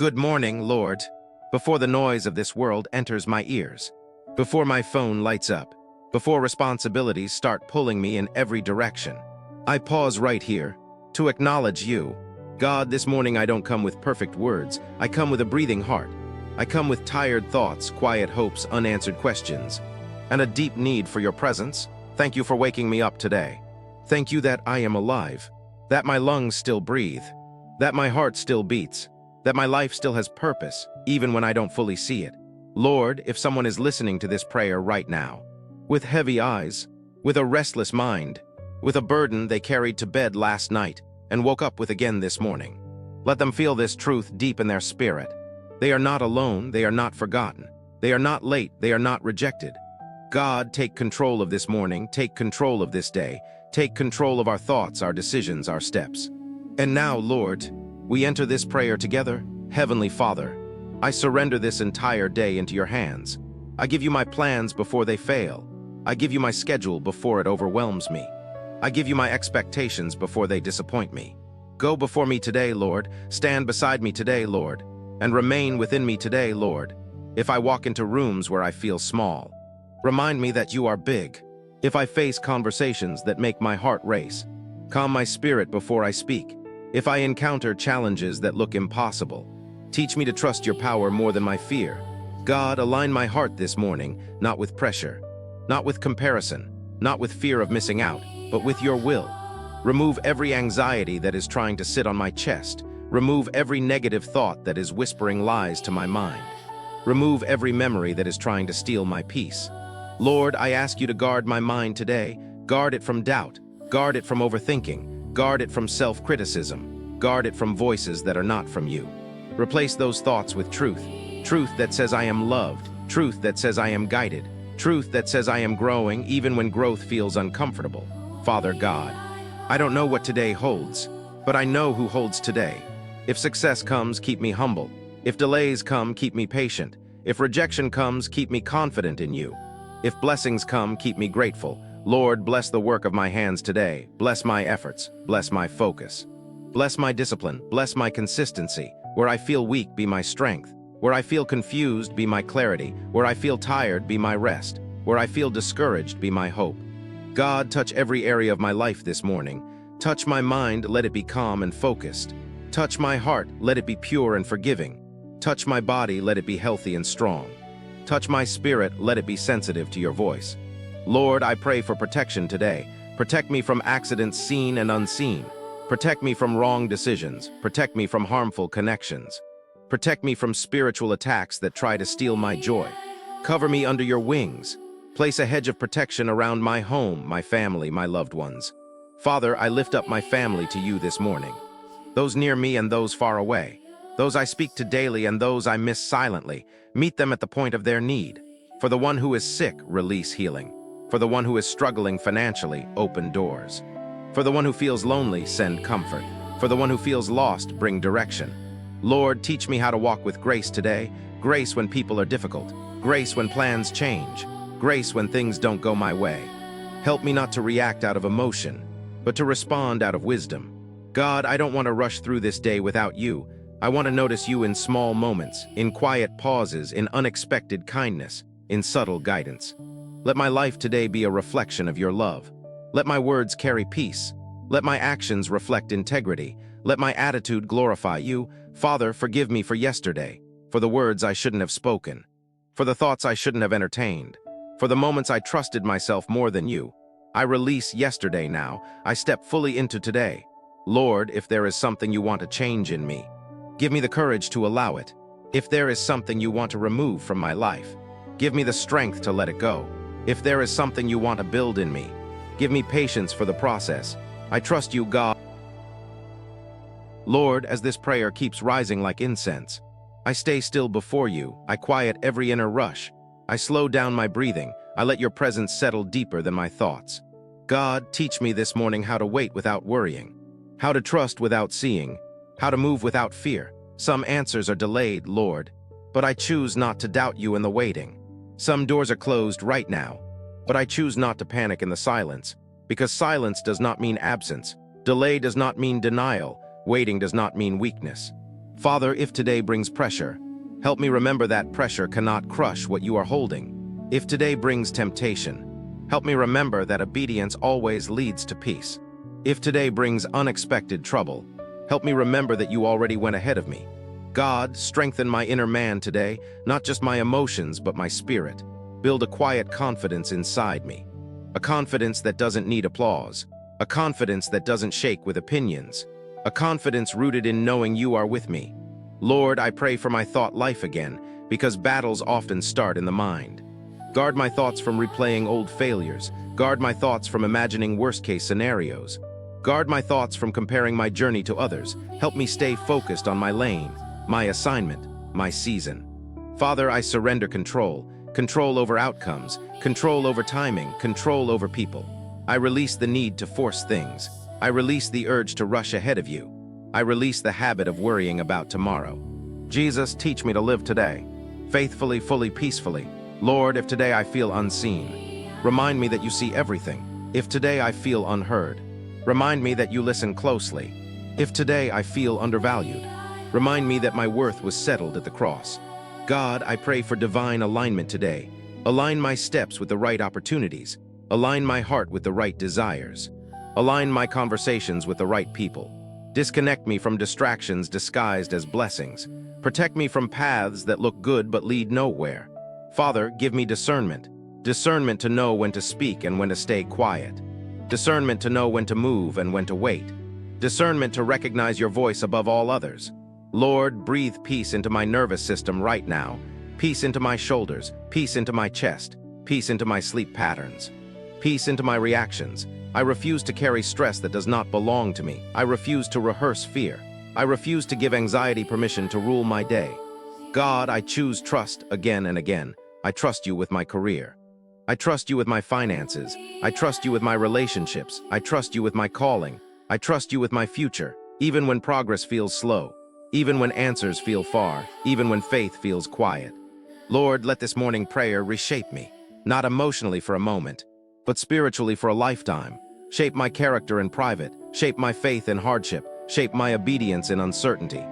Good morning, Lord. Before the noise of this world enters my ears, before my phone lights up, before responsibilities start pulling me in every direction, I pause right here to acknowledge you. God, this morning I don't come with perfect words. I come with a breathing heart. I come with tired thoughts, quiet hopes, unanswered questions, and a deep need for your presence. Thank you for waking me up today. Thank you that I am alive, that my lungs still breathe, that my heart still beats, that my life still has purpose, even when I don't fully see it. Lord, if someone is listening to this prayer right now, with heavy eyes, with a restless mind, with a burden they carried to bed last night and woke up with again this morning, let them feel this truth deep in their spirit. They are not alone, they are not forgotten, they are not late, they are not rejected. God, take control of this morning, take control of this day, take control of our thoughts, our decisions, our steps. And now, Lord, we enter this prayer together. Heavenly Father, I surrender this entire day into your hands. I give you my plans before they fail. I give you my schedule before it overwhelms me. I give you my expectations before they disappoint me. Go before me today, Lord. Stand beside me today, Lord. And remain within me today, Lord. If I walk into rooms where I feel small, remind me that you are big. If I face conversations that make my heart race, calm my spirit before I speak. If I encounter challenges that look impossible, teach me to trust your power more than my fear. God, align my heart this morning, not with pressure, not with comparison, not with fear of missing out, but with your will. Remove every anxiety that is trying to sit on my chest. Remove every negative thought that is whispering lies to my mind. Remove every memory that is trying to steal my peace. Lord, I ask you to guard my mind today. Guard it from doubt. Guard it from overthinking. Guard it from self-criticism. Guard it from voices that are not from you. Replace those thoughts with truth. Truth that says I am loved. Truth that says I am guided. Truth that says I am growing even when growth feels uncomfortable. Father God, I don't know what today holds, but I know who holds today. If success comes, keep me humble. If delays come, keep me patient. If rejection comes, keep me confident in you. If blessings come, keep me grateful. Lord, bless the work of my hands today. Bless my efforts. Bless my focus. Bless my discipline. Bless my consistency. Where I feel weak, be my strength. Where I feel confused, be my clarity. Where I feel tired, be my rest. Where I feel discouraged, be my hope. God, touch every area of my life this morning. Touch my mind, let it be calm and focused. Touch my heart, let it be pure and forgiving. Touch my body, let it be healthy and strong. Touch my spirit, let it be sensitive to your voice. Lord, I pray for protection today. Protect me from accidents seen and unseen. Protect me from wrong decisions. Protect me from harmful connections. Protect me from spiritual attacks that try to steal my joy. Cover me under your wings. Place a hedge of protection around my home, my family, my loved ones. Father, I lift up my family to you this morning. Those near me and those far away. Those I speak to daily and those I miss silently. Meet them at the point of their need. For the one who is sick, release healing. For the one who is struggling financially, open doors. For the one who feels lonely, send comfort. For the one who feels lost, bring direction. Lord, teach me how to walk with grace today. Grace when people are difficult. Grace when plans change. Grace when things don't go my way. Help me not to react out of emotion, but to respond out of wisdom. God, I don't want to rush through this day without you. I want to notice you in small moments, in quiet pauses, in unexpected kindness, in subtle guidance. Let my life today be a reflection of your love. Let my words carry peace. Let my actions reflect integrity. Let my attitude glorify you. Father, forgive me for yesterday, for the words I shouldn't have spoken, for the thoughts I shouldn't have entertained, for the moments I trusted myself more than you. I release yesterday now. I step fully into today. Lord, if there is something you want to change in me, give me the courage to allow it. If there is something you want to remove from my life, give me the strength to let it go. If there is something you want to build in me, give me patience for the process. I trust you, God. Lord, as this prayer keeps rising like incense, I stay still before you. I quiet every inner rush. I slow down my breathing. I let your presence settle deeper than my thoughts. God, teach me this morning how to wait without worrying, how to trust without seeing, how to move without fear. Some answers are delayed, Lord, but I choose not to doubt you in the waiting. Some doors are closed right now, but I choose not to panic in the silence, because silence does not mean absence. Delay does not mean denial. Waiting does not mean weakness. Father, if today brings pressure, help me remember that pressure cannot crush what you are holding. If today brings temptation, help me remember that obedience always leads to peace. If today brings unexpected trouble, help me remember that you already went ahead of me. God, strengthen my inner man today, not just my emotions, but my spirit. Build a quiet confidence inside me. A confidence that doesn't need applause. A confidence that doesn't shake with opinions. A confidence rooted in knowing you are with me. Lord, I pray for my thought life again, because battles often start in the mind. Guard my thoughts from replaying old failures. Guard my thoughts from imagining worst-case scenarios. Guard my thoughts from comparing my journey to others. Help me stay focused on my lane, my assignment, my season. Father, I surrender control. Control over outcomes, control over timing, control over people. I release the need to force things. I release the urge to rush ahead of you. I release the habit of worrying about tomorrow. Jesus, teach me to live today, faithfully, fully, peacefully. Lord, if today I feel unseen, remind me that you see everything. If today I feel unheard, remind me that you listen closely. If today I feel undervalued, remind me that my worth was settled at the cross. God, I pray for divine alignment today. Align my steps with the right opportunities. Align my heart with the right desires. Align my conversations with the right people. Disconnect me from distractions disguised as blessings. Protect me from paths that look good but lead nowhere. Father, give me discernment. Discernment to know when to speak and when to stay quiet. Discernment to know when to move and when to wait. Discernment to recognize your voice above all others. Lord, breathe peace into my nervous system right now. Peace into my shoulders. Peace into my chest. Peace into my sleep patterns. Peace into my reactions. I refuse to carry stress that does not belong to me. I refuse to rehearse fear. I refuse to give anxiety permission to rule my day. God, I choose trust again and again. I trust you with my career. I trust you with my finances. I trust you with my relationships. I trust you with my calling. I trust you with my future, even when progress feels slow, even when answers feel far, even when faith feels quiet. Lord, let this morning prayer reshape me, not emotionally for a moment, but spiritually for a lifetime. Shape my character in private, shape my faith in hardship, shape my obedience in uncertainty.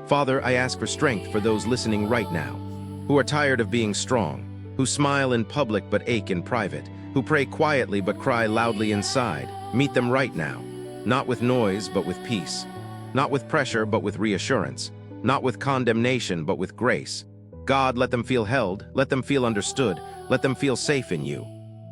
Father, I ask for strength for those listening right now, who are tired of being strong, who smile in public but ache in private, who pray quietly but cry loudly inside. Meet them right now, not with noise but with peace, not with pressure but with reassurance, not with condemnation but with grace. God, let them feel held, let them feel understood, let them feel safe in you.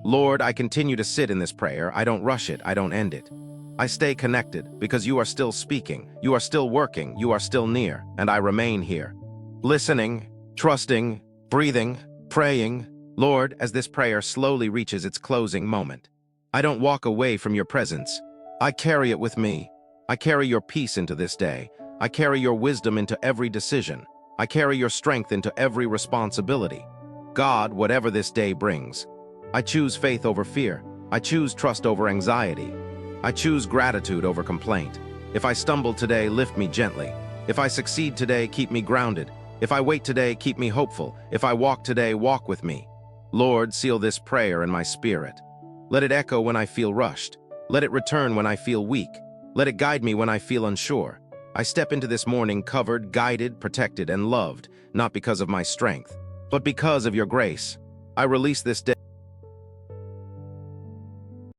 Lord, I continue to sit in this prayer. I don't rush it, I don't end it. I stay connected because you are still speaking, you are still working, you are still near, and I remain here. Listening, trusting, breathing, praying. Lord, as this prayer slowly reaches its closing moment, I don't walk away from your presence. I carry it with me. I carry your peace into this day. I carry your wisdom into every decision. I carry your strength into every responsibility. God, whatever this day brings, I choose faith over fear. I choose trust over anxiety. I choose gratitude over complaint. If I stumble today, lift me gently. If I succeed today, keep me grounded. If I wait today, keep me hopeful. If I walk today, walk with me. Lord, seal this prayer in my spirit. Let it echo when I feel rushed. Let it return when I feel weak. Let it guide me when I feel unsure. I step into this morning covered, guided, protected, and loved, not because of my strength, but because of your grace. I release this day